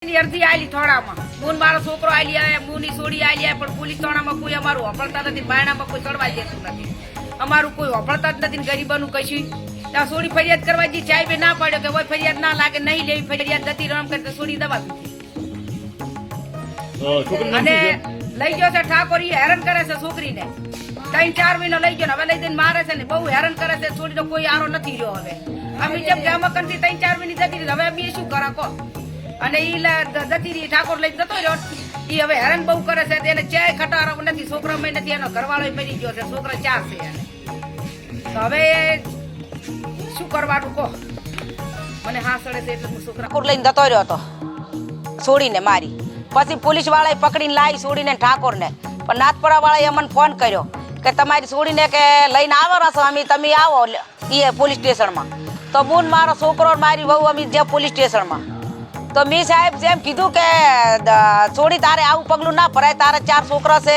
અરજી આલી થોડામાં મૂન મારો છોકરો આલી આવે મૂની છોડી આલી આવે પણ પોલીસ થાણામાં કોઈ અમારું હોફળતા નથી બાયણામાં કોઈ ચડવા દેતું નથી અમારું કોઈ હોફળતા જ નથી ગરીબાનું કશું ત્યાં છોડી ફરિયાદ કરવા જી સાહેબે ના પાડ્યો કે ભાઈ ફરિયાદ ના લાગે નહીં લેવી ફરિયાદ જતી રમ કરતા છોડી દવા અને લઈ ગયો છે ઠાકોર હેરાન કરે છે છોકરીને 3-4 મહિના લઈ ગયો હવે લઈ જઈને મારે છે ને બહુ હેરાન કરે છે છોડીનો કોઈ આરો નથી રહ્યો હવે અમે જેમ કે અમકનથી 3-4 મહિના જતી રહી હવે અમે શું કરા કહો અને ઈ જતી રહી ઠાકોર લઈ જતો રહ્યો ઈ હવે હેરાન બહુ કરે છે એને ચાય ખટારો નથી છોકરો મેં નથી એનો ઘરવાળો મરી ગયો છે છોકરા 4 છે એને તો હવે શું કરવાનું કહો મને હા સડે છે એટલે હું છોકરા ઠાકોર લઈને જતો રહ્યો હતો છોડીને મારી પછી પોલીસ વાળાએ પકડીને લાવી છોડીને ઠાકોરને પણ નાથપરા વાળાએ અમને ફોન કર્યો કે તમારી છોડીને કે લઈને આવવાના છો અમે તમે આવો એ પોલીસ સ્ટેશનમાં તો બુન મારો છોકરો મારી વહુ અમે જે પોલીસ સ્ટેશનમાં તો મેં સાહેબ જેમ કીધું કે છોડી તારે આવું પગલું ના ભરાય તારા 4 છોકરા છે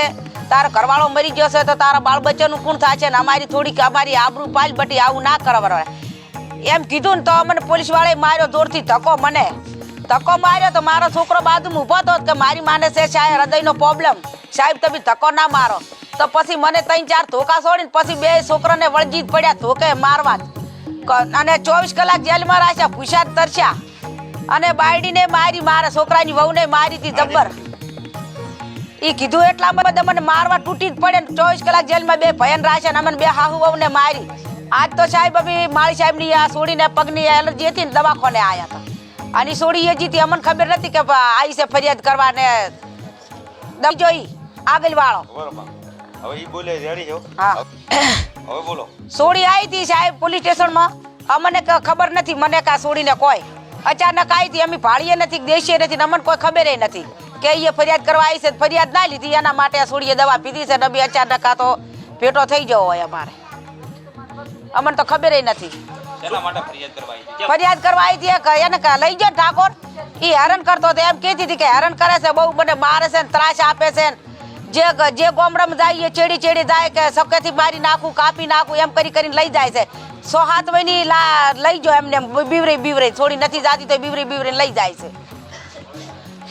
તારો ઘરવાળો મરી ગયો છે તો તારા બાળ બચ્ચાનું કોણ થાય છે ને અમારી થોડીક અમારી આબરૂ પાલ બટી આવું ના કરવા એમ કીધું ને તો અમને પોલીસ વાળાએ માર્યો જોરથી ધક્કો મને ધક્કો માર્યો તો મારો છોકરો બાજુમાં ઊભો હતો કે મારી માને છે સાહેબ હૃદયનો પ્રોબ્લેમ સાહેબ તમે ધક્કો ના મારો તો પછી મને 3-4 ધોકા છોડીને પછી 2 છોકરાને વળજી પડ્યા ધોકે મારવા અને 24 કલાક જેલમાં રાખ્યા ભૂસ્યા તરસ્યા અને બાયડીને મારી મારા છોકરાની વહુને મારી હતી જબ્બર ઈ કીધું એટલા બધા મને મારવા તૂટી જ પડે 24 કલાક જેલમાં 2 ભયન રાખ્યા અને અમને 2 હાહુ વહુને મારી આજ તો સાહેબ અમે માળી સાહેબની આ છોડીને પગની એલર્જી હતી ને દવાખાને આવ્યા હતા અને છોડી એ જીતી અમને ખબર નથી કે આવી છે ફરિયાદ કરવાને દઈ જોઈ આગળ વાળો હવે ઈ બોલે રેડી છો હા હવે બોલો છોડી આવી હતી સાહેબ પોલીસ સ્ટેશનમાં અમને ખબર નથી મને કા છોડીને કોઈ અચાનક આવી હતી અમે ભાળીએ નથી દેશીએ નથી અમને કોઈ ખબર નથી કે એ ફરિયાદ કરવા આવી છે ફરિયાદ ના લીધી એના માટે છોડીએ દવા પીધી છે ડબી અચાનક આ તો ભેટો થઈ જવો હોય અમારે અમને તો ખબર નથી ફરિયાદ કરવા આવી હતી એને લઈ ગયો ઠાકોર એ હેરાન કરતો હતો એમ કહેતી હતી કે હેરાન કરે છે બહુ મને મારે છે ત્રાસ આપે છે જે ગામડામાં જાય ચેડી જાય કે સકેથી મારી નાખું કાપી નાખું એમ કરીને લઈ જાય છે 6-7 મહિની લઈ જાઓ એમને બીવરે છોડી નથી જાતી તો બીવરે લઈ જાય છે